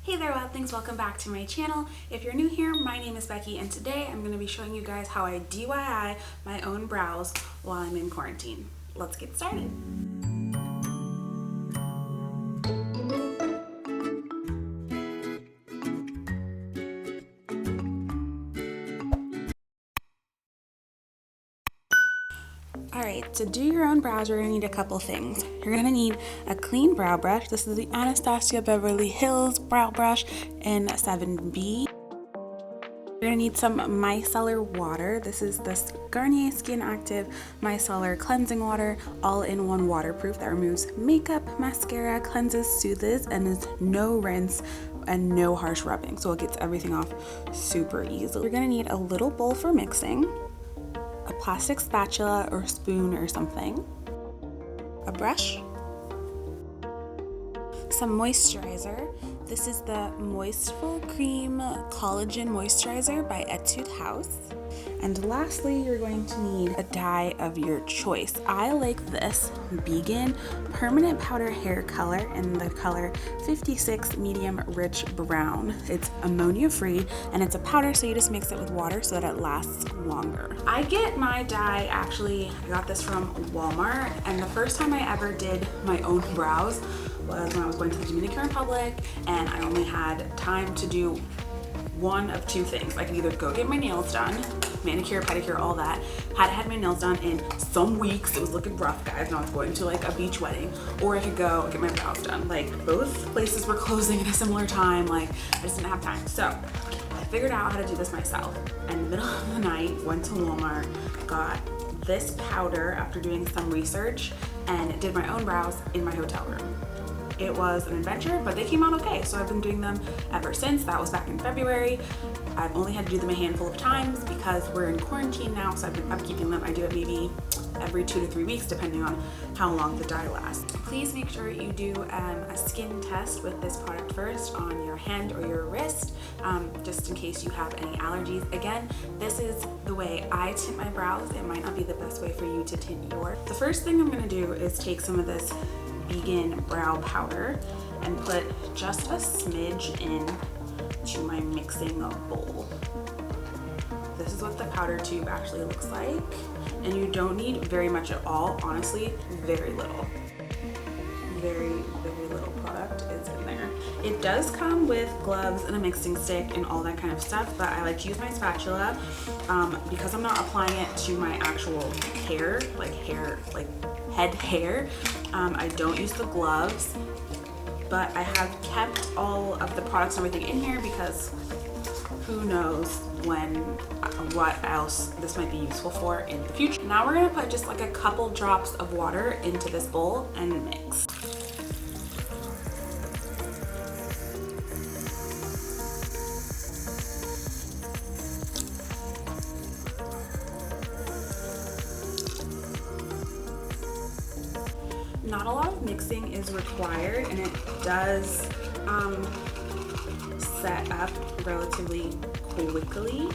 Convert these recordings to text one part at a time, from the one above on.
Hey there, Wildlings, welcome back to my channel. If you're new here, my name is Becky and today I'm going to be showing you guys how I DIY my own brows while I'm in quarantine. Let's get started. Alright, to do your own brows, you're going to need a couple things. You're going to need a clean brow brush. This is the Anastasia Beverly Hills brow brush in 7B. You're going to need some micellar water. This is the Garnier Skin Active Micellar Cleansing Water, all-in-one waterproof that removes makeup, mascara, cleanses, soothes, and is no rinse and no harsh rubbing. So it gets everything off super easily. You're going to need a little bowl for mixing, a plastic spatula or spoon or something, a brush, some moisturizer. This is the Moistful Cream Collagen Moisturizer by Etude House. And lastly, you're going to need a dye of your choice. I like this vegan permanent powder hair color in the color 56 medium rich brown. It's ammonia free and it's a powder, so you just mix it with water so that it lasts longer. I get my dye, I got this from Walmart, and the first time I ever did my own brows was when I was going to the Dominican Republic and I only had time to do one of two things. I could either go get my nails done, manicure, pedicure, all that. Hadn't had my nails done in some weeks. It was looking rough, guys, and I was going to like a beach wedding. Or I could go get my brows done. Like, both places were closing at a similar time. Like, I just didn't have time. So I figured out how to do this myself. And in the middle of the night, went to Walmart, got this powder after doing some research, and did my own brows in my hotel room. It was an adventure, but they came out okay. So I've been doing them ever since. That was back in February. I've only had to do them a handful of times because we're in quarantine now, so I've been upkeeping them. I do it maybe every 2 to 3 weeks, depending on how long the dye lasts. Please make sure you do a skin test with this product first on your hand or your wrist, just in case you have any allergies. Again, this is the way I tint my brows. It might not be the best way for you to tint yours. The first thing I'm gonna do is take some of this vegan brow powder and put just a smidge in to my mixing bowl. This is what the powder tube actually looks like, and you don't need very much at all. Honestly, very little. Very little product is in there. It does come with gloves and a mixing stick and all that kind of stuff, but I like to use my spatula because I'm not applying it to my actual hair, head hair. I don't use the gloves, but I have kept all of the products and everything in here because who knows what else this might be useful for in the future. Now we're gonna put just like a couple drops of water into this bowl and mix. Not a lot of mixing is required, and it does set up relatively quickly.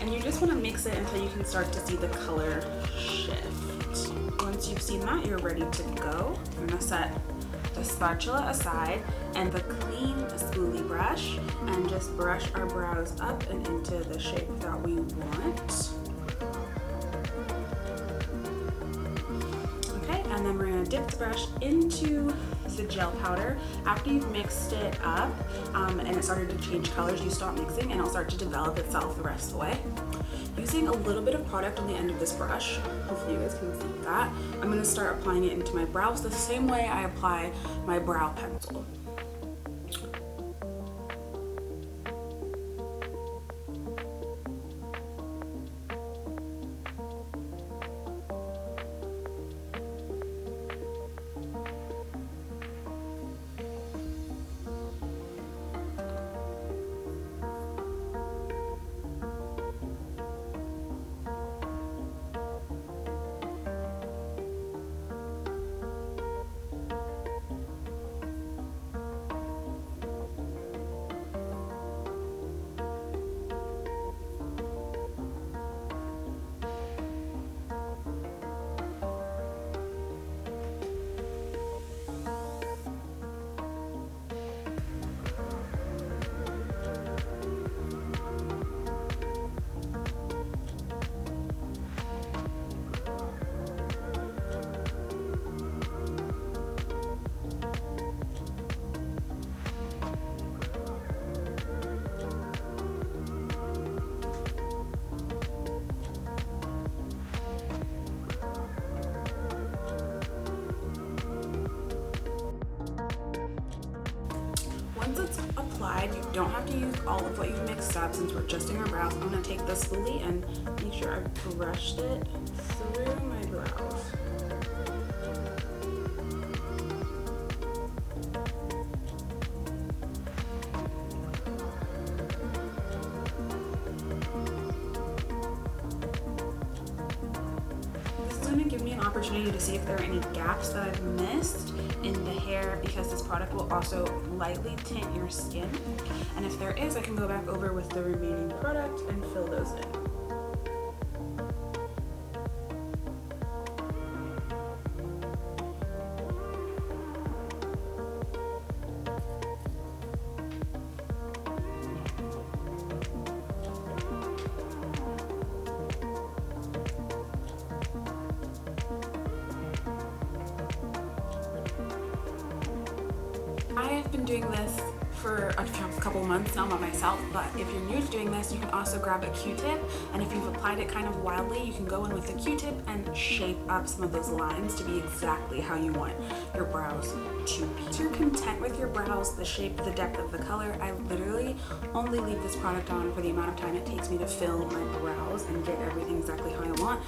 And you just want to mix it until you can start to see the color shift. Once you've seen that, you're ready to go. I'm gonna set the spatula aside and the clean spoolie brush and just brush our brows up and into the shape that we want. And then we're gonna dip the brush into the gel powder. After you've mixed it up and it started to change colors, you stop mixing and it'll start to develop itself the rest of the way. Using a little bit of product on the end of this brush, hopefully you guys can see that, I'm gonna start applying it into my brows the same way I apply my brow pencil. Once it's applied, you don't have to use all of what you've mixed up since we're just doing our brows. I'm gonna take the spoolie and make sure I've brushed it through my brows. This is gonna give me an opportunity to see if there are any gaps that I've missed in the hair, because this product will also lightly tint your skin, and if there is, I can go back over with the remaining product and fill those in. I have been doing this for a couple months now by myself, but if you're new to doing this, you can also grab a Q-tip, and if you've applied it kind of wildly, you can go in with the Q-tip and shape up some of those lines to be exactly how you want your brows to be. If you're content with your brows, the shape, the depth of the color, I literally only leave this product on for the amount of time it takes me to fill my brows and get everything exactly how I want,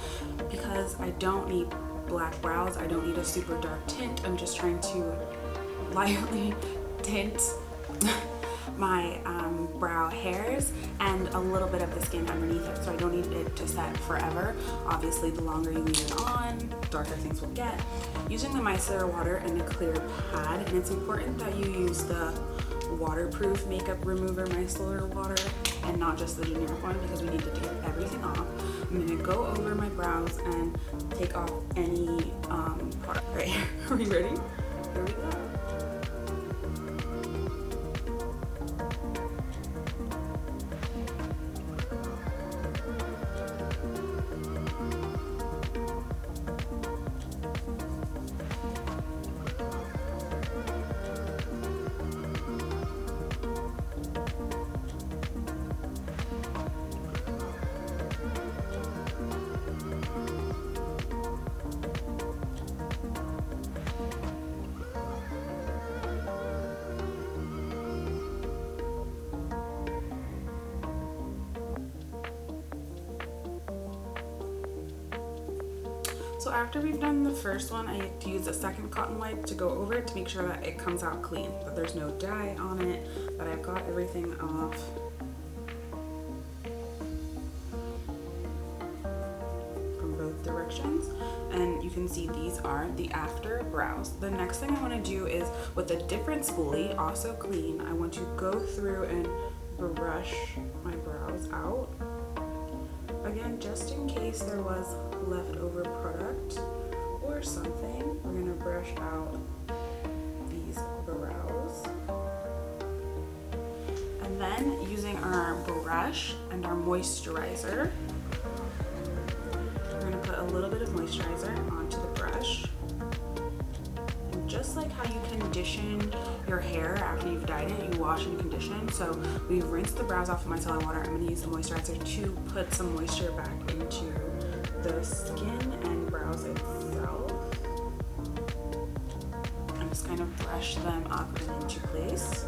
because I don't need black brows, I don't need a super dark tint. I'm just trying to lightly tint my brow hairs and a little bit of the skin underneath it, so I don't need it to set forever. Obviously, the longer you leave it on, darker things will get. Using the micellar water and a clear pad, and it's important that you use the waterproof makeup remover micellar water and not just the generic one, because we need to get everything off. I'm gonna go over my brows and take off any product right here. Are we ready? Here we go. So after we've done the first one, I have to use a second cotton wipe to go over it to make sure that it comes out clean, that there's no dye on it, that I've got everything off. From both directions. And you can see these are the after brows. The next thing I want to do is, with a different spoolie, also clean, I want to go through and brush my brows out. Again, just in case there was leftover product or something, we're gonna brush out these brows. And then using our brush and our moisturizer, we're gonna put a little bit of moisturizer onto the brush. And just like how you condition your hair after you've dyed it, you wash and condition. So we've rinsed the brows off with micellar water. I'm gonna use the moisturizer to put some moisture back into the skin and brows itself. And just kind of brush them up and into place.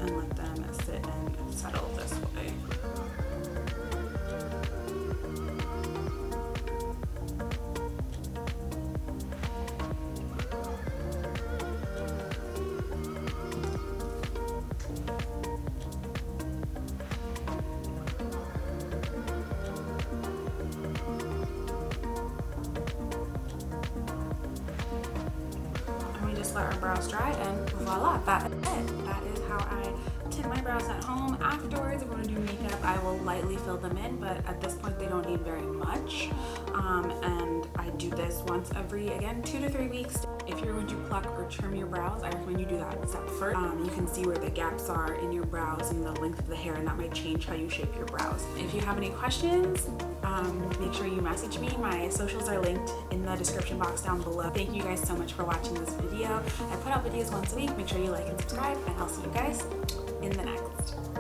And let them sit and settle this way. Let our brows dry, and voila, that is it. That is how I tint my brows at home. Afterwards, if I'm going to do makeup, I will lightly fill them in, but at this point they don't need very much. And I do this once every, again, 2 to 3 weeks. If you're going to pluck or trim your brows, I recommend you do that step first. You can see where the gaps are in your brows and the length of the hair, and that might change how you shape your brows. If you have any questions, make sure you message me. My socials are linked in the description box down below. Thank you guys so much for watching this video. I put out videos once a week. Make sure you like and subscribe, and I'll see you guys in the next.